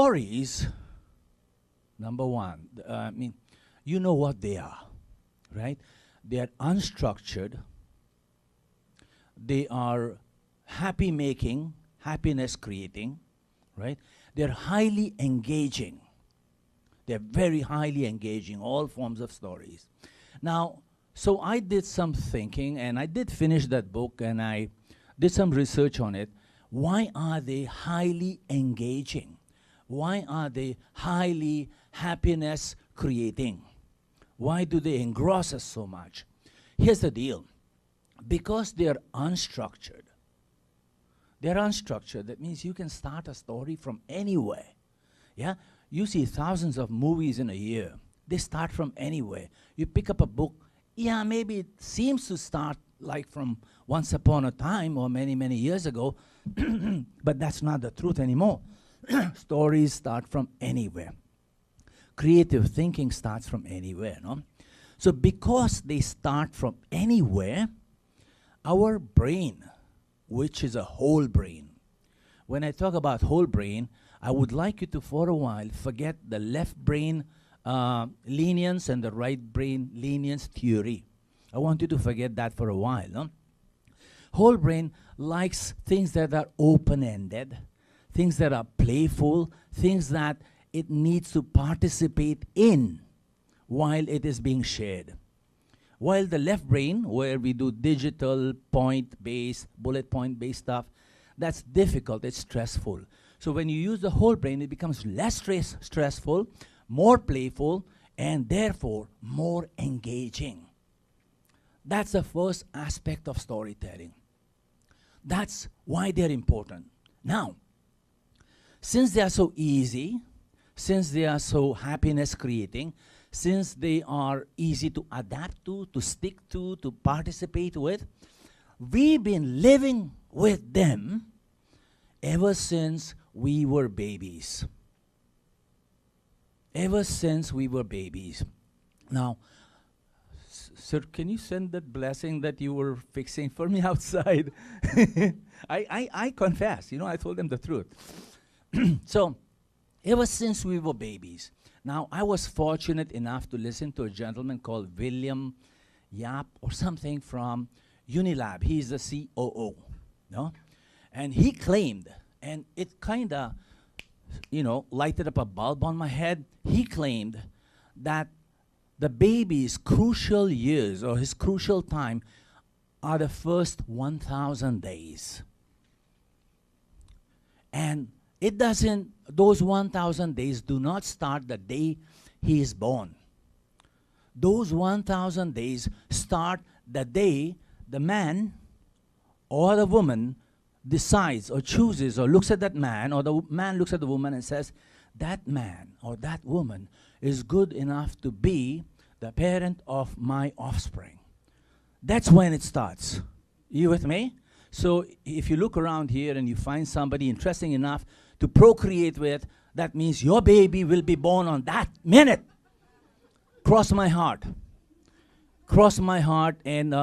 stories, number one, you know what they are, right? They are unstructured. They are happy-making, happiness-creating, right? They're highly engaging. They're very highly engaging, all forms of stories. Now, so I did some thinking, and I did finish that book, and I did some research on it. Why are they highly engaging? Why are they highly happiness-creating? Why do they engross us so much? Here's the deal. Because they're unstructured. They're unstructured. That means you can start a story from anywhere. Yeah? You see thousands of movies in a year. They start from anywhere. You pick up a book. Yeah, maybe it seems to start like from once upon a time or many, many years ago. But that's not the truth anymore. Stories start from anywhere. Creative thinking starts from anywhere, no? So because they start from anywhere, our brain, which is a whole brain. When I talk about whole brain, I would like you to, for a while, forget the left brain lenience and the right brain lenience theory. I want you to forget that for a while. No? Whole brain likes things that are open-ended, things that are playful, things that it needs to participate in while it is being shared. While the left brain, where we do digital, point-based, bullet point-based stuff, that's difficult, it's stressful. So when you use the whole brain, it becomes less stressful, more playful, and therefore more engaging. That's the first aspect of storytelling. That's why they're important. Now, since they are so easy, since they are so happiness-creating, since they are easy to adapt to stick to participate with, we've been living with them ever since we were babies. Ever since we were babies. Now, sir, can you send that blessing that you were fixing for me outside? I confess, I told them the truth. So, ever since we were babies. Now, I was fortunate enough to listen to a gentleman called William Yap or something from Unilab. He's the COO, no? And he claimed, and it kind of, lighted up a bulb on my head. He claimed that the baby's crucial years or his crucial time are the first 1,000 days. And it doesn't, those 1,000 days do not start the day he is born. Those 1,000 days start the day the man or the woman decides or chooses or looks at that man, or the man looks at the woman and says, that man or that woman is good enough to be the parent of my offspring. That's when it starts. You with me? So if you look around here and you find somebody interesting enough to procreate with, that means your baby will be born on that minute. Cross my heart. Cross my heart and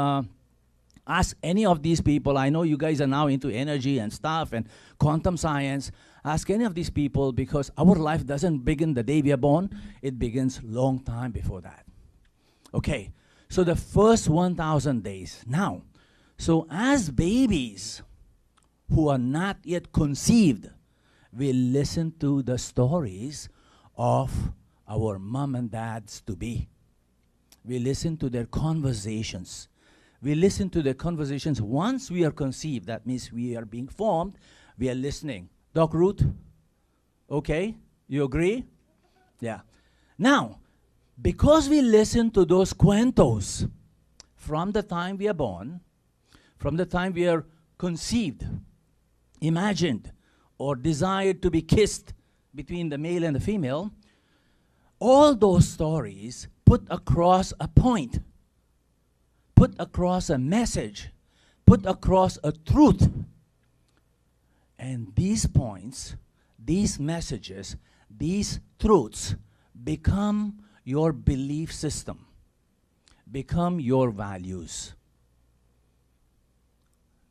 ask any of these people. I know you guys are now into energy and stuff and quantum science. Ask any of these people, because our life doesn't begin the day we are born. It begins long time before that. Okay, so the first 1,000 days. Now, so as babies who are not yet conceived, we listen to the stories of our mom and dads to be. We listen to their conversations. We listen to their conversations once we are conceived. That means we are being formed. We are listening. Doc Ruth? Okay? You agree? Yeah. Now, because we listen to those cuentos from the time we are born, from the time we are conceived, imagined, or desired to be kissed between the male and the female, all those stories put across a point, put across a message, put across a truth. And these points, these messages, these truths become your belief system, become your values.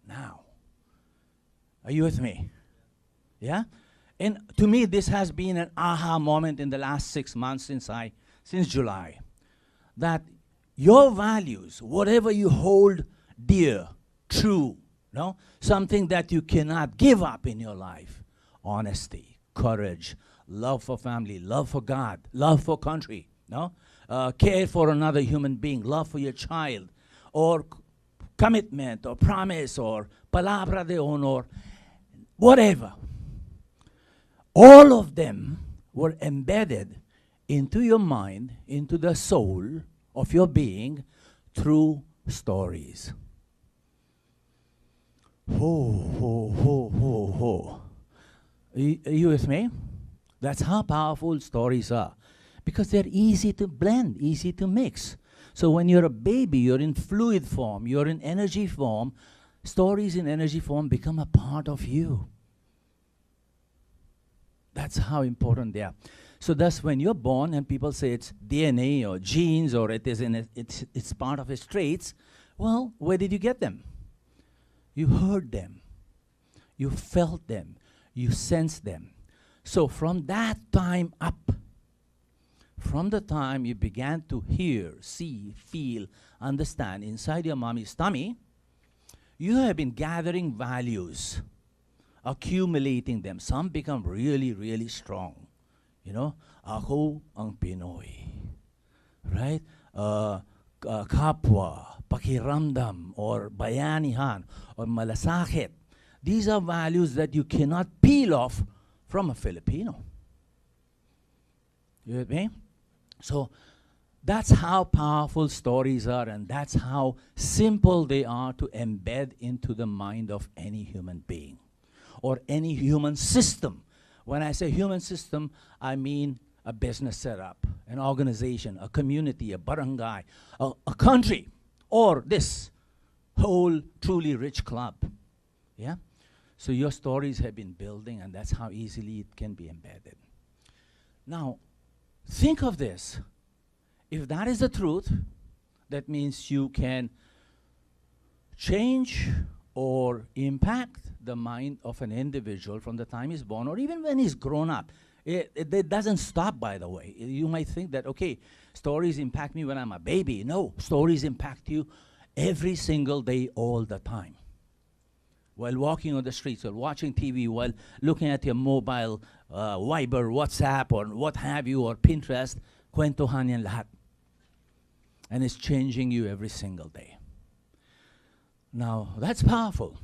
Now, are you with me? Yeah? And to me, this has been an aha moment in the last 6 months since July, that your values, whatever you hold dear, true, no, something that you cannot give up in your life, honesty, courage, love for family, love for God, love for country, no, care for another human being, love for your child, or commitment, or promise, or palabra de honor, whatever. All of them were embedded into your mind, into the soul of your being through stories. Ho, ho, ho, ho, ho. Are you with me? That's how powerful stories are. Because they're easy to blend, easy to mix. So when you're a baby, you're in fluid form, you're in energy form, stories in energy form become a part of you. That's how important they are. So thus, when you're born and people say it's DNA or genes or it's part of his traits, well, where did you get them? You heard them. You felt them. You sensed them. So from that time up, from the time you began to hear, see, feel, understand inside your mommy's tummy, you have been gathering values, accumulating them. Some become really, really strong. You know, ako ang Pinoy. Right? Kapwa, pakiramdam, or bayanihan, or malasakit. These are values that you cannot peel off from a Filipino. You with me? So that's how powerful stories are, and that's how simple they are to embed into the mind of any human being or any human system. When I say human system, I mean a business setup, an organization, a community, a barangay, a country, or this whole truly rich club. Yeah? So your stories have been building, and that's how easily it can be embedded. Now, think of this. If that is the truth, that means you can change or impact the mind of an individual from the time he's born, or even when he's grown up. It doesn't stop, by the way. You might think that, okay, stories impact me when I'm a baby. No, stories impact you every single day, all the time. While walking on the streets, or watching TV, while looking at your mobile, Viber, WhatsApp, or what have you, or Pinterest, kwentuhan yan lahat. And it's changing you every single day. Now, that's powerful.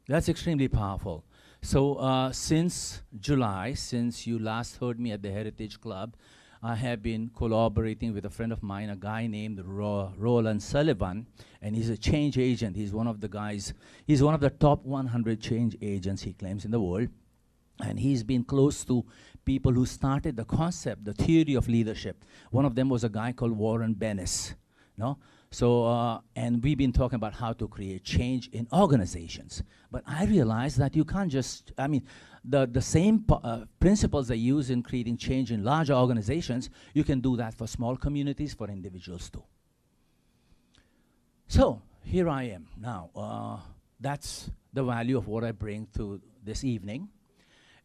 That's extremely powerful. So since July, since you last heard me at the Heritage Club, I have been collaborating with a friend of mine, a guy named Balasi-Sullivan, and he's a change agent. He's one of the guys, he's one of the top 100 change agents, he claims, in the world. And he's been close to people who started the concept, the theory of leadership. One of them was a guy called Warren Bennis. No? So, and we've been talking about how to create change in organizations. But I realized that you can't just, I mean, the same principles they use in creating change in larger organizations, you can do that for small communities, for individuals too. So, here I am now. That's the value of what I bring to this evening.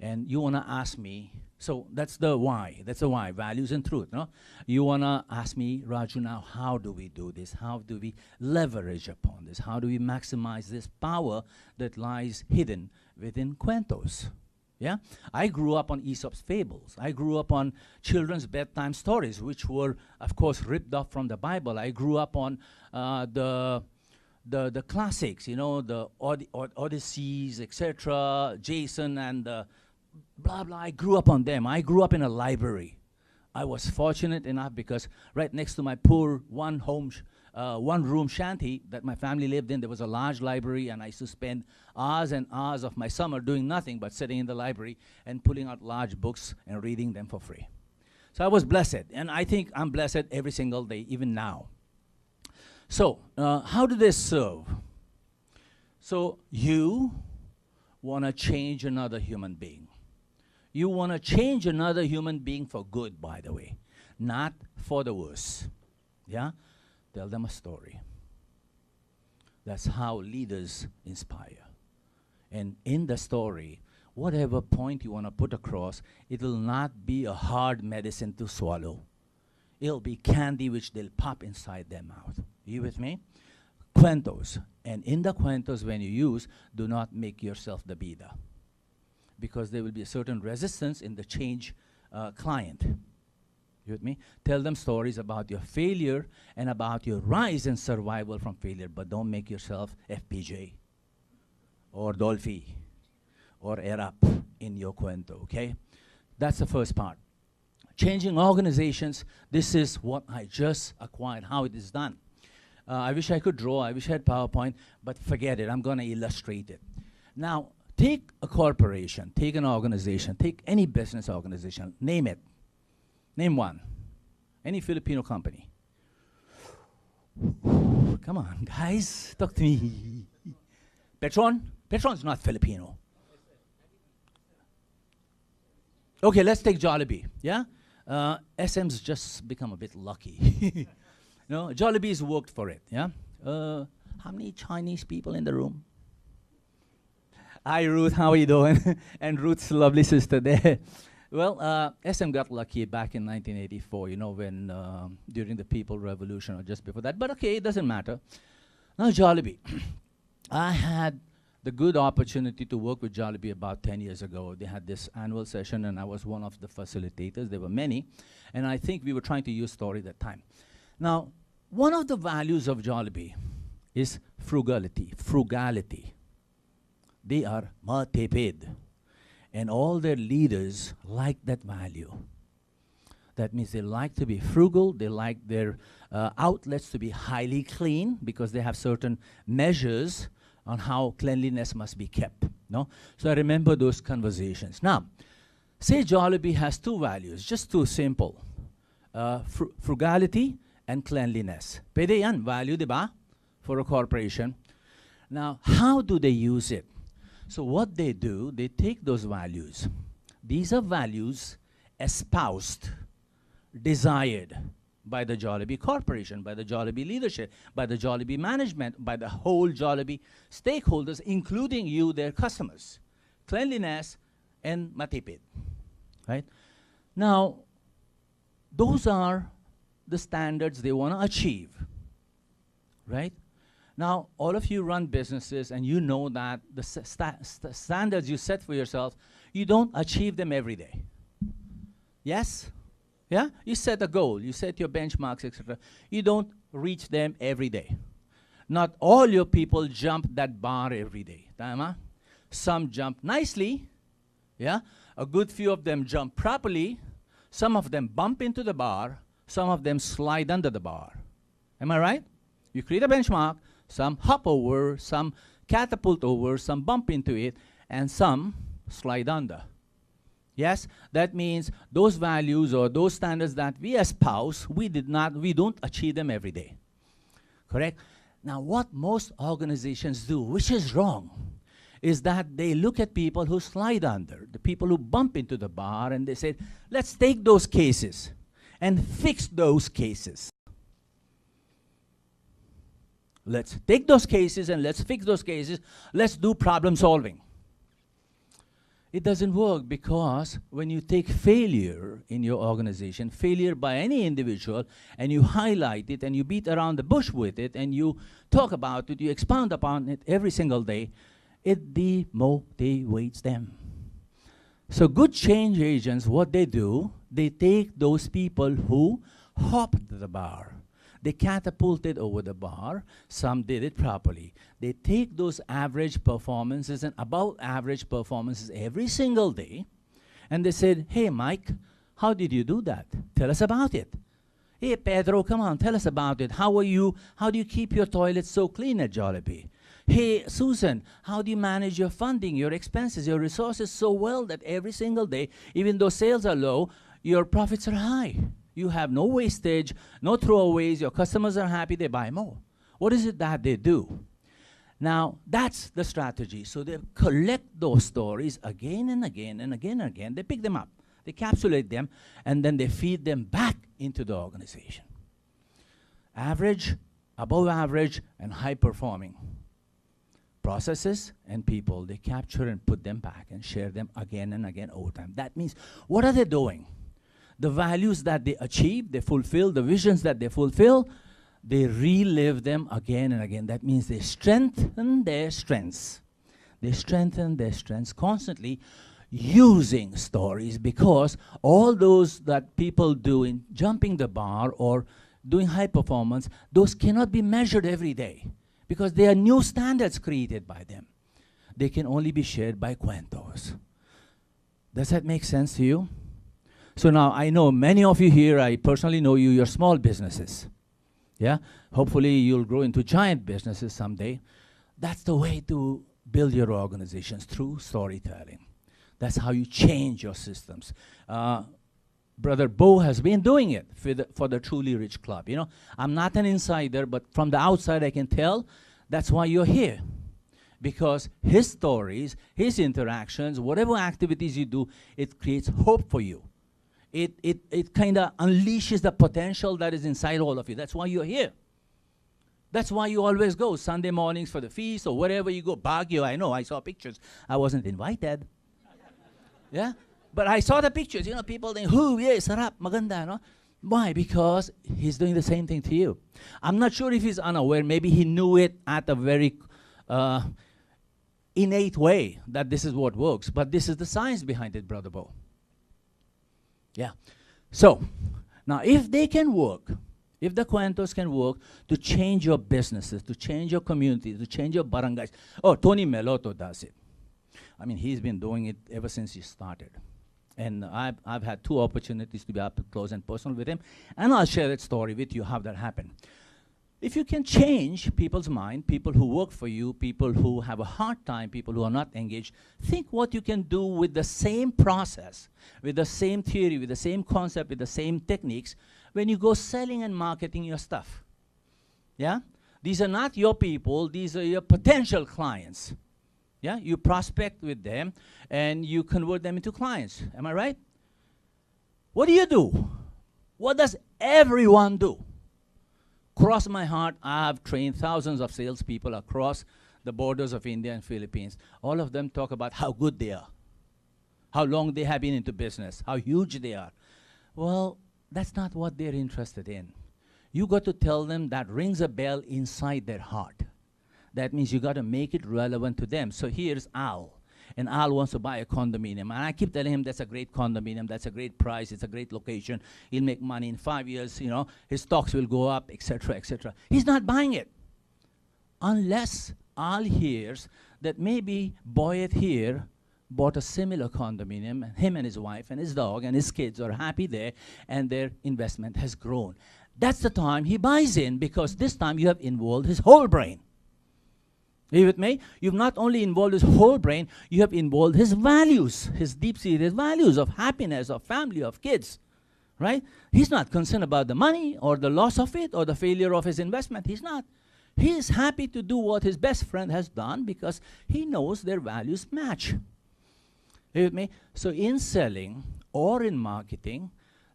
And you want to ask me, so that's the why. That's the why, values and truth. No? You want to ask me, Raju, now, how do we do this? How do we leverage upon this? How do we maximize this power that lies hidden within cuentos? Yeah? I grew up on Aesop's fables. I grew up on children's bedtime stories, which were, of course, ripped off from the Bible. I grew up on the classics, you know, the Odysseys, etc., Jason and the blah, blah. I grew up on them. I grew up in a library. I was fortunate enough because right next to my poor one-room shanty that my family lived in, there was a large library, and I used to spend hours and hours of my summer doing nothing but sitting in the library and pulling out large books and reading them for free. So I was blessed, and I think I'm blessed every single day, even now. So, how do they serve? So, you want to change another human being. You want to change another human being for good, by the way, not for the worse. Yeah? Tell them a story. That's how leaders inspire. And in the story, whatever point you want to put across, it will not be a hard medicine to swallow. It'll be candy which they'll pop inside their mouth. Are you with me? Cuentos. And in the cuentos, when you use, do not make yourself the bida, because there will be a certain resistance in the change client. You with me? Tell them stories about your failure and about your rise and survival from failure, but don't make yourself FPJ or Dolphy or Erap in your cuento, okay? That's the first part. Changing organizations, this is what I just acquired, how it is done. I wish I could draw, I wish I had PowerPoint, but forget it, I'm gonna illustrate it. Now, take a corporation, take an organization, take any business organization, name it. Name one. Any Filipino company. Come on, guys, talk to me. Petron? Petron's not Filipino. Okay, let's take Jollibee, yeah? SM's just become a bit lucky. No, Jollibee's worked for it, yeah? How many Chinese people in the room? Hi, Ruth, how are you doing? And Ruth's lovely sister there. Well, SM got lucky back in 1984, you know, when during the People Revolution or just before that. But okay, it doesn't matter. Now, Jollibee. I had the good opportunity to work with Jollibee about 10 years ago. They had this annual session, and I was one of the facilitators. There were many, and I think we were trying to use story that time. Now, one of the values of Jollibee is frugality. Frugality. They are matipid. And all their leaders like that value. That means they like to be frugal, they like their outlets to be highly clean, because they have certain measures on how cleanliness must be kept. No? So I remember those conversations. Now, say Jollibee has two values, just two simple. Frugality and cleanliness. Pwede yan, value, diba? For a corporation. Now, how do they use it? So what they do, they take those values. These are values espoused, desired by the Jollibee Corporation, by the Jollibee leadership, by the Jollibee management, by the whole Jollibee stakeholders, including you, their customers. Cleanliness and matipid, right? Now, those are the standards they want to achieve, right? Now, all of you run businesses, and you know that the standards you set for yourself, you don't achieve them every day. Yes? Yeah? You set a goal, you set your benchmarks, etc. You don't reach them every day. Not all your people jump that bar every day. Tama? Some jump nicely. Yeah? A good few of them jump properly. Some of them bump into the bar. Some of them slide under the bar. Am I right? You create a benchmark. Some hop over, some catapult over, some bump into it, and some slide under. Yes, that means those values or those standards that we espouse, we don't achieve them every day. Correct? Now, what most organizations do, which is wrong, is that they look at people who slide under, the people who bump into the bar, and they say, let's take those cases and fix those cases. Let's take those cases and let's fix those cases. Let's do problem solving. It doesn't work, because when you take failure in your organization, failure by any individual, and you highlight it and you beat around the bush with it and you talk about it, you expound upon it every single day, it demotivates them. So good change agents, what they do, they take those people who hopped the bar. They catapulted over the bar. Some did it properly. They take those average performances and above average performances every single day, and they said, hey, Mike, how did you do that? Tell us about it. Hey, Pedro, come on, tell us about it. How are you? How do you keep your toilets so clean at Jollibee? Hey, Susan, how do you manage your funding, your expenses, your resources so well that every single day, even though sales are low, your profits are high? You have no wastage, no throwaways, your customers are happy, they buy more. What is it that they do? Now, that's the strategy. So they collect those stories again and again and again and again. They pick them up, they capsulate them, and then they feed them back into the organization. Average, above average, and high performing. processes and people, they capture and put them back and share them again and again over time. That means, what are they doing? The values that they achieve, they fulfill, the visions that they fulfill, they relive them again and again. That means they strengthen their strengths. They strengthen their strengths constantly using stories, because all those that people do in jumping the bar or doing high performance, those cannot be measured every day because they are new standards created by them. They can only be shared by cuentos. Does that make sense to you? So now I know many of you here, I personally know you, you're small businesses. Yeah? Hopefully you'll grow into giant businesses someday. That's the way to build your organizations, through storytelling. That's how you change your systems. Brother Bo has been doing it for the Truly Rich Club. You know, I'm not an insider, but from the outside I can tell that's why you're here. Because his stories, his interactions, whatever activities you do, it creates hope for you. It kind of unleashes the potential that is inside all of you. That's why you're here. That's why you always go Sunday mornings for the feast or wherever you go. Baguio, I know, I saw pictures. I wasn't invited. Yeah? But I saw the pictures. You know, people think, "Hoo, yeah, sarap, maganda," no? Why? Because he's doing the same thing to you. I'm not sure if he's unaware. Maybe he knew it at a very innate way that this is what works. But this is the science behind it, Brother Bo. Yeah. So, now if they can work, if the cuentos can work to change your businesses, to change your communities, to change your barangays. Oh, Tony Meloto does it. I mean, he's been doing it ever since he started. And I've had 2 opportunities to be up close and personal with him. And I'll share that story with you, how that happened. If you can change people's mind, people who work for you, people who have a hard time, people who are not engaged, think what you can do with the same process, with the same theory, with the same concept, with the same techniques, when you go selling and marketing your stuff. Yeah? These are not your people, these are your potential clients. Yeah? You prospect with them and you convert them into clients. Am I right? What do? What does everyone do? Cross my heart, I have trained thousands of salespeople across the borders of India and Philippines. All of them talk about how good they are, how long they have been into business, how huge they are. Well, that's not what they're interested in. You got to tell them that rings a bell inside their heart. That means you got to make it relevant to them. So here's Al. And Al wants to buy a condominium. And I keep telling him that's a great condominium, that's a great price, it's a great location. He'll make money in 5 years, you know, his stocks will go up, etc., etc. He's not buying it. Unless Al hears that maybe Boyet here bought a similar condominium, and him and his wife and his dog and his kids are happy there, and their investment has grown. That's the time he buys in, because this time you have involved his whole brain. Are you with me? You've not only involved his whole brain, you have involved his values, his deep-seated values of happiness, of family, of kids, right? He's not concerned about the money or the loss of it or the failure of his investment. He's not. He is happy to do what his best friend has done because he knows their values match. Are you with me? So in selling or in marketing,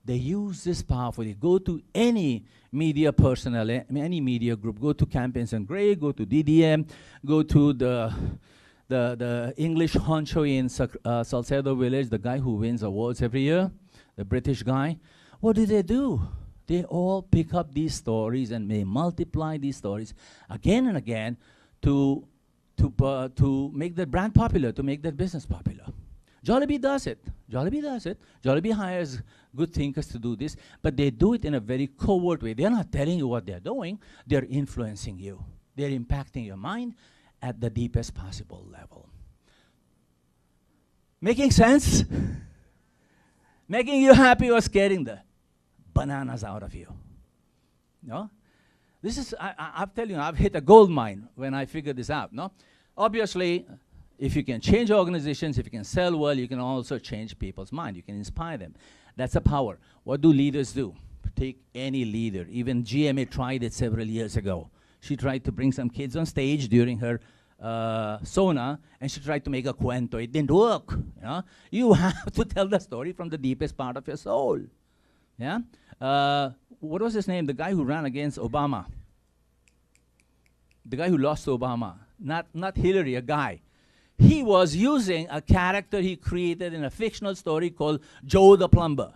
they use this powerfully. Go to any media personnel, any media group, go to Campaigns and Gray, go to DDM, go to the English honcho in Salcedo Village, the guy who wins awards every year, the British guy. What do? They all pick up these stories and they multiply these stories again and again to make their brand popular, to make their business popular. Jollibee does it. Jollibee hires good thinkers to do this, but they do it in a very covert way. They're not telling you what they're doing. They're influencing you. They're impacting your mind at the deepest possible level. Making sense? Making you happy or scaring the bananas out of you? No? This is, I'm telling you, I've hit a gold mine when I figured this out. No? Obviously, if you can change organizations, if you can sell well, you can also change people's mind. You can inspire them. That's the power. What do leaders do? Take any leader. Even GMA tried it several years ago. She tried to bring some kids on stage during her Sona, and she tried to make a cuento. It didn't work. You know? You have to tell the story from the deepest part of your soul. Yeah? What was his name? The guy who ran against Obama. The guy who lost to Obama. not Hillary, a guy. He was using a character he created in a fictional story called Joe the Plumber.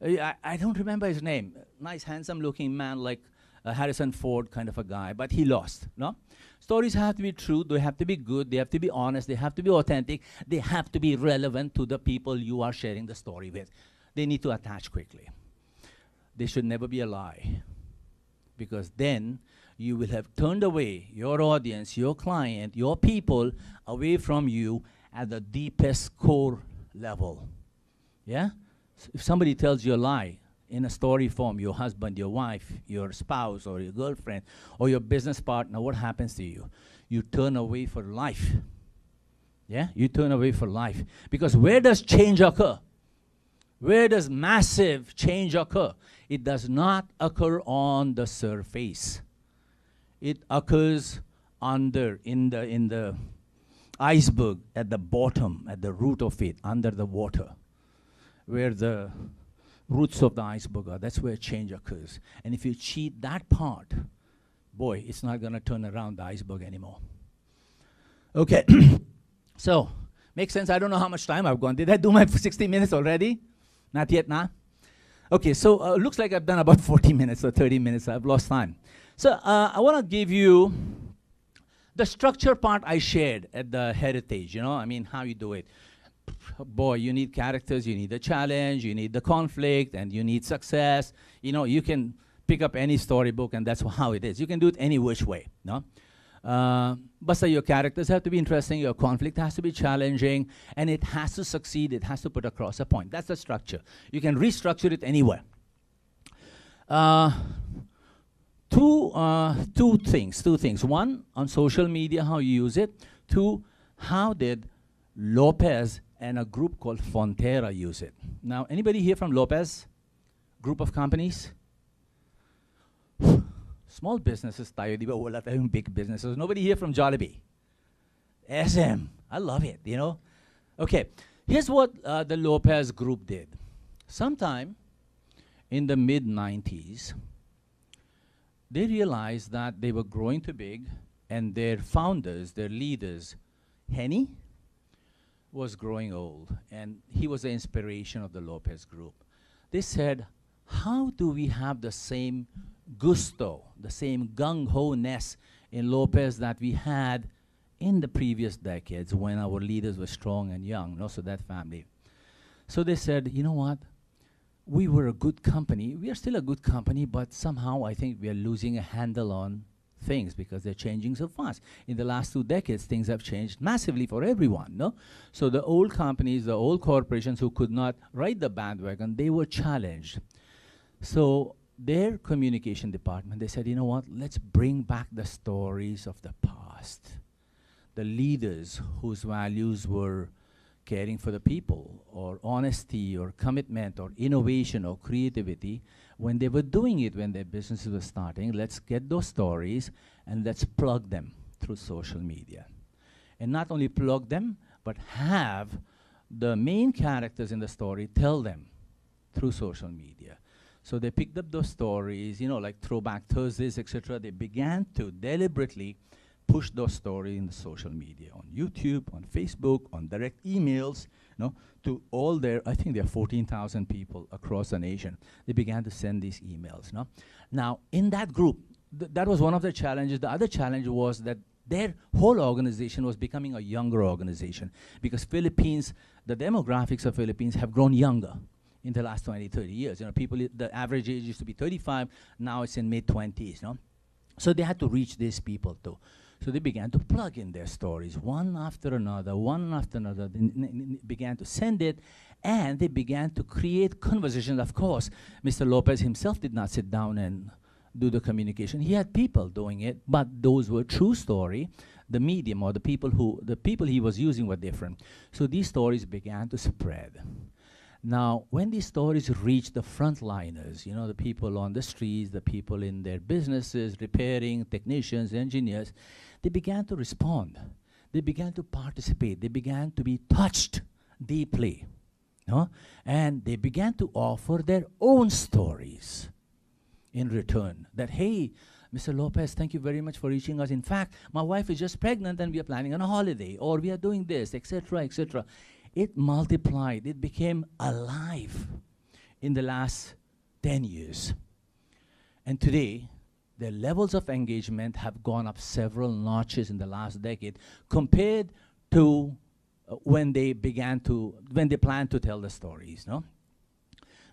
I don't remember his name. Nice, handsome-looking man like Harrison Ford kind of a guy, but he lost. No, stories have to be true. They have to be good. They have to be honest. They have to be authentic. They have to be relevant to the people you are sharing the story with. They need to attach quickly. They should never be a lie, because then you will have turned away your audience, your client, your people away from you at the deepest core level. Yeah? So if somebody tells you a lie in a story form, your husband, your wife, your spouse, or your girlfriend, or your business partner, what happens to you? You turn away for life. Yeah? You turn away for life. Because where does change occur? Where does massive change occur? It does not occur on the surface. It occurs in the iceberg, at the bottom, at the root of it, under the water, where the roots of the iceberg are. That's where change occurs. And if you cheat that part, boy, it's not going to turn around the iceberg anymore. Okay. So, makes sense? I don't know how much time I've gone. Did I do my 60 minutes already? Not yet, nah? Okay, so looks like I've done about 40 minutes or 30 minutes. I've lost time. So I want to give you the structure part I shared at the heritage, I mean, how you do it. Boy, you need characters, you need a challenge, you need the conflict, and you need success. You can pick up any storybook, and that's how it is. You can do it any which way, no? But your characters have to be interesting, your conflict has to be challenging, and it has to succeed, it has to put across a point. That's the structure. You can restructure it anywhere. Two things. One, on social media, how you use it. Two, how did Lopez and a group called Fonterra use it? Now, anybody here from Lopez? Group of companies? Small businesses tayo, di ba? Wala tayong big businesses. Nobody here from Jollibee? SM. I love it, Okay, here's what the Lopez group did. Sometime in the mid-90s, they realized that they were growing too big, and their founders, their leaders, Henny, was growing old, and he was the inspiration of the Lopez group. They said, how do we have the same gusto, the same gung-ho-ness in Lopez that we had in the previous decades when our leaders were strong and young, so that family. So they said, you know what? We were a good company. We are still a good company, but somehow I think we are losing a handle on things because they're changing so fast. In the last 2 decades, things have changed massively for everyone, no? So the old companies, the old corporations who could not ride the bandwagon, they were challenged. So their communication department, they said, you know what, let's bring back the stories of the past. The leaders whose values were caring for the people, or honesty, or commitment, or innovation, or creativity, when they were doing it, when their businesses were starting, let's get those stories and let's plug them through social media. And not only plug them, but have the main characters in the story tell them through social media. So they picked up those stories, like Throwback Thursdays, etc. They began to deliberately push those stories in the social media, on YouTube, on Facebook, on direct emails, to all their, I think there are 14,000 people across the nation. They began to send these emails, Now, in that group, that was one of the challenges. The other challenge was that their whole organization was becoming a younger organization, because Philippines, the demographics of Philippines have grown younger in the last 20, 30 years. People, the average age used to be 35, now it's in mid-20s, So they had to reach these people too. So they began to plug in their stories, one after another, They began to send it, and they began to create conversations. Of course, Mr. Lopez himself did not sit down and do the communication. He had people doing it, but those were true story. The medium, or the people he was using were different. So these stories began to spread. Now, when these stories reached the frontliners, the people on the streets, the people in their businesses, repairing, technicians, engineers, they began to respond. They began to participate. They began to be touched deeply. And they began to offer their own stories. in return. That, hey, Mr. Lopez, thank you very much for reaching us. In fact, my wife is just pregnant and we are planning on a holiday, or we are doing this, etc., etc. It multiplied. It became alive in the last 10 years. And today, the levels of engagement have gone up several notches in the last decade compared to when they planned to tell the stories, no?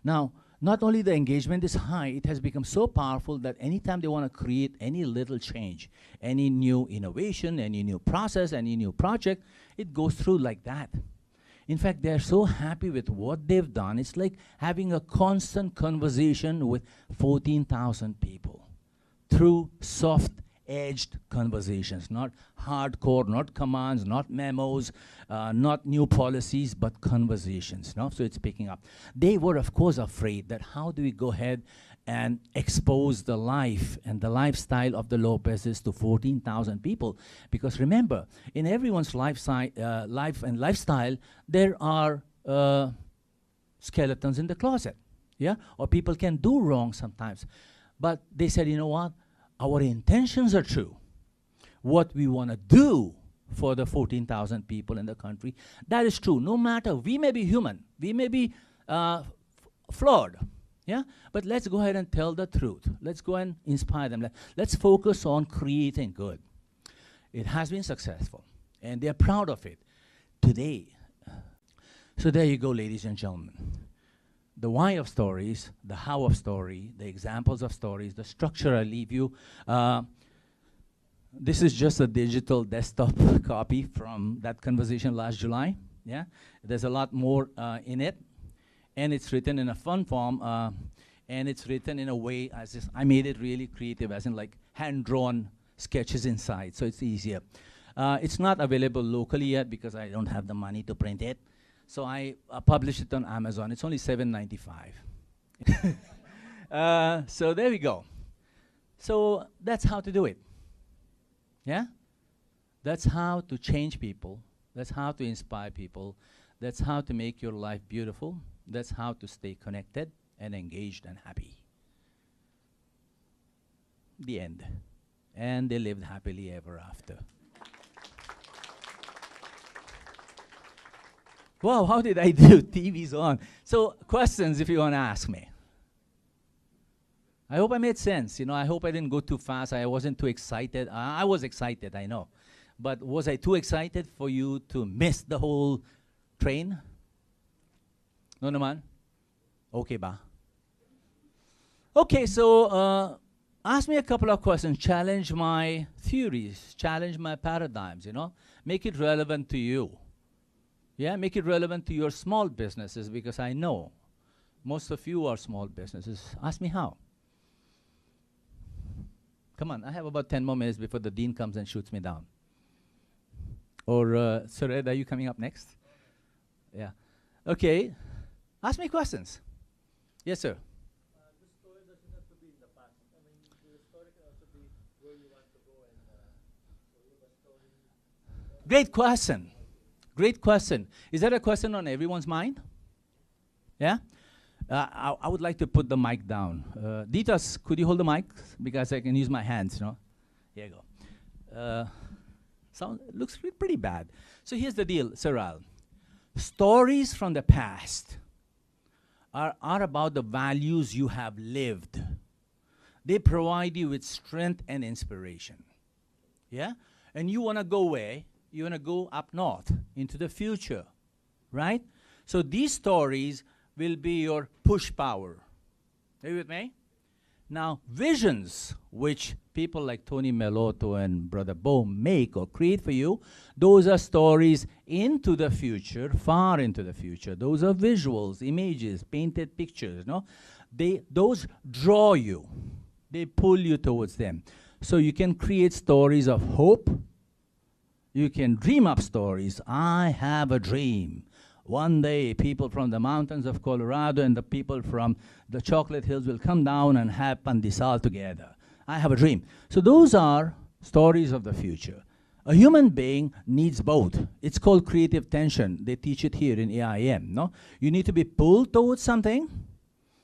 Now, not only the engagement is high, it has become so powerful that anytime they want to create any little change, any new innovation, any new process, any new project, it goes through like that. In fact, they're so happy with what they've done. It's like having a constant conversation with 14,000 people through soft-edged conversations, not hardcore, not commands, not memos, not new policies, but conversations. No? So it's picking up. They were, of course, afraid that how do we go ahead and expose the life and the lifestyle of the Lopezes to 14,000 people? Because remember, in everyone's life and lifestyle, there are skeletons in the closet, yeah? Or people can do wrong sometimes. But they said, you know what? Our intentions are true. What we want to do for the 14,000 people in the country, that is true. No matter, we may be human, we may be flawed, yeah? But let's go ahead and tell the truth. Let's go and inspire them. Let's focus on creating good. It has been successful, and they're proud of it today. So there you go, ladies and gentlemen. The why of stories, the how of story, the examples of stories, the structure I leave you. This is just a digital desktop copy from that conversation last July. Yeah, there's a lot more in it, and it's written in a fun form, and it's written in a way as if I made it really creative, as in like hand-drawn sketches inside, so it's easier. It's not available locally yet because I don't have the money to print it. So I published it on Amazon. It's only $7.95. So there we go. So that's how to do it. Yeah? That's how to change people. That's how to inspire people. That's how to make your life beautiful. That's how to stay connected and engaged and happy. The end. And they lived happily ever after. Wow, how did I do? TV's on. So questions if you want to ask me. I hope I made sense. You know, I hope I didn't go too fast. I wasn't too excited. I was excited, I know. But was I too excited for you to miss the whole train? No naman? Okay ba? Okay, so ask me a couple of questions. Challenge my theories. Challenge my paradigms, you know. Make it relevant to you. Yeah, make it relevant to your small businesses, because I know most of you are small businesses. Ask me how. Come on, I have about 10 more minutes before the dean comes and shoots me down. Or, Sir Ed, are you coming up next? Yeah. Okay. Ask me questions. Yes, sir. The story doesn't have to be in the past. I mean, the story can also be where you want to go, and so you have a story. Great question. Great question. Is that a question on everyone's mind? Yeah? I would like to put the mic down. Ditas, could you hold the mic? Because I can use my hands, you know. Here you go. Looks pretty bad. So here's the deal, Sir Al. Stories from the past are about the values you have lived. They provide you with strength and inspiration. Yeah? And you want to go where? You want to go up north into the future, right? So these stories will be your push power. Are you with me? Now, visions, which people like Tony Melotto and Brother Bo make or create for you, those are stories into the future, far into the future. Those are visuals, images, painted pictures, no? Those draw you. They pull you towards them. So you can create stories of hope. You can dream up stories. I have a dream. One day, people from the mountains of Colorado and the people from the Chocolate Hills will come down and have pandesal together. I have a dream. So those are stories of the future. A human being needs both. It's called creative tension. They teach it here in AIM, no? You need to be pulled towards something,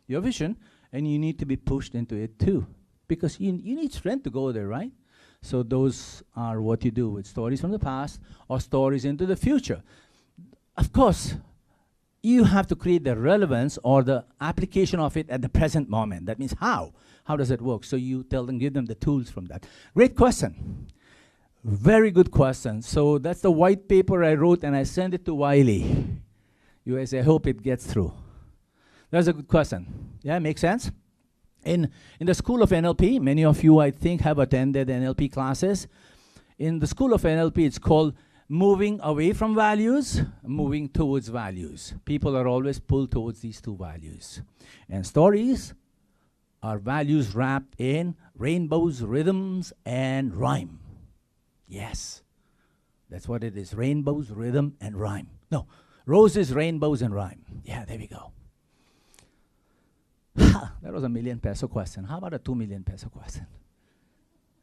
your vision, and you need to be pushed into it too, because you need strength to go there, right? So those are what you do with stories from the past or stories into the future. Of course, you have to create the relevance or the application of it at the present moment. That means how? How does it work? So you tell them, give them the tools from that. Great question. Very good question. So that's the white paper I wrote, and I sent it to Wiley. US, I hope it gets through. That's a good question. Yeah, makes sense? In the School of NLP, many of you, I think, have attended NLP classes. In the School of NLP, it's called moving away from values, moving towards values. People are always pulled towards these two values. And stories are values wrapped in rainbows, rhythms, and rhyme. Yes, that's what it is. Rainbows, rhythm, and rhyme. No, roses, rainbows, and rhyme. Yeah, there we go. That was a ₱1 million question. How about a ₱2 million question?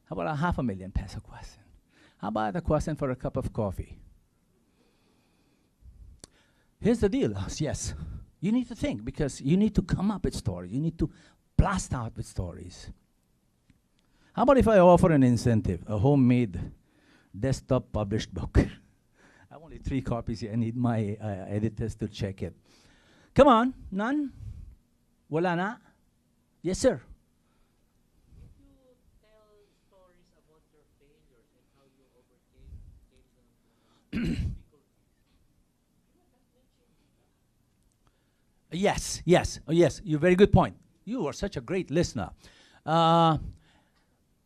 How about a $500,000 question? How about a question for a cup of coffee? Here's the deal. Yes, you need to think, because you need to come up with stories. You need to blast out with stories. How about if I offer an incentive, a homemade desktop published book? I have only 3 copies here. I need my editors to check it. Come on, none? Wala na? Yes, sir. If you tell stories about your failures and how you overcame them, Yes, yes, oh, yes. You very good point. You are such a great listener.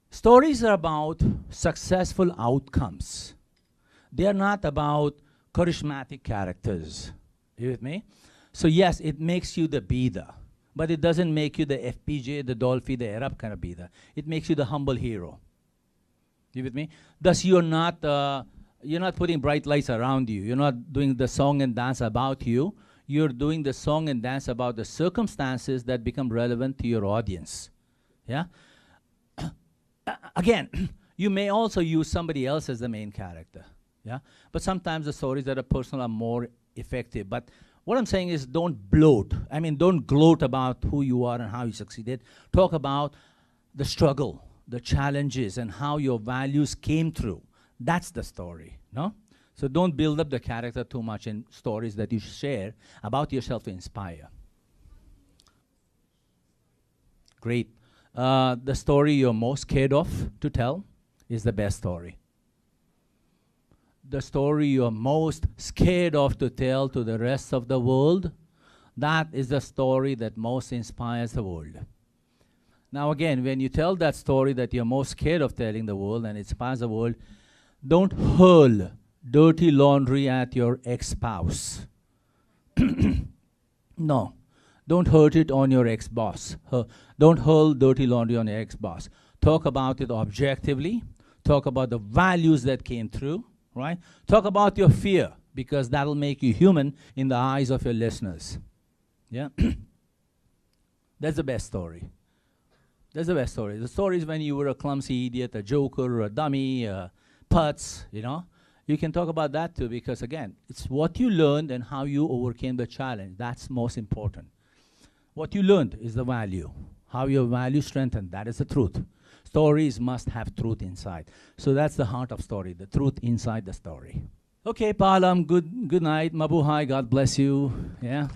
Stories are about successful outcomes. They are not about charismatic characters. You with me? So yes, it makes you the Bida, but it doesn't make you the FPJ, the Dolphy, the Arab kind of Bida. It makes you the humble hero. You with me? Thus, you're not putting bright lights around you. You're not doing the song and dance about you. You're doing the song and dance about the circumstances that become relevant to your audience. Yeah? Again, you may also use somebody else as the main character. Yeah? But sometimes the stories that are personal are more effective. But what I'm saying is, don't bloat. I mean, don't gloat about who you are and how you succeeded. Talk about the struggle, the challenges, and how your values came through. That's the story, no? So don't build up the character too much in stories that you share about yourself to inspire. Great. The story you're most scared of to tell is the best story. The story you're most scared of to tell to the rest of the world, that is the story that most inspires the world. Now again, when you tell that story that you're most scared of telling the world and inspires the world, don't hurl dirty laundry at your ex-spouse. No. Don't hurt it on your ex-boss. Don't hurl dirty laundry on your ex-boss. Talk about it objectively. Talk about the values that came through, right? Talk about your fear, because that'll make you human in the eyes of your listeners. Yeah? That's the best story. That's the best story. The story is when you were a clumsy idiot, a joker, a dummy, putz, you know. You can talk about that too, because again, it's what you learned and how you overcame the challenge. That's most important. What you learned is the value. How your value strengthened, that is the truth. Stories must have truth inside. So that's the heart of story, the truth inside the story. Okay, paalam, good night, mabuhay, God bless you. Yeah.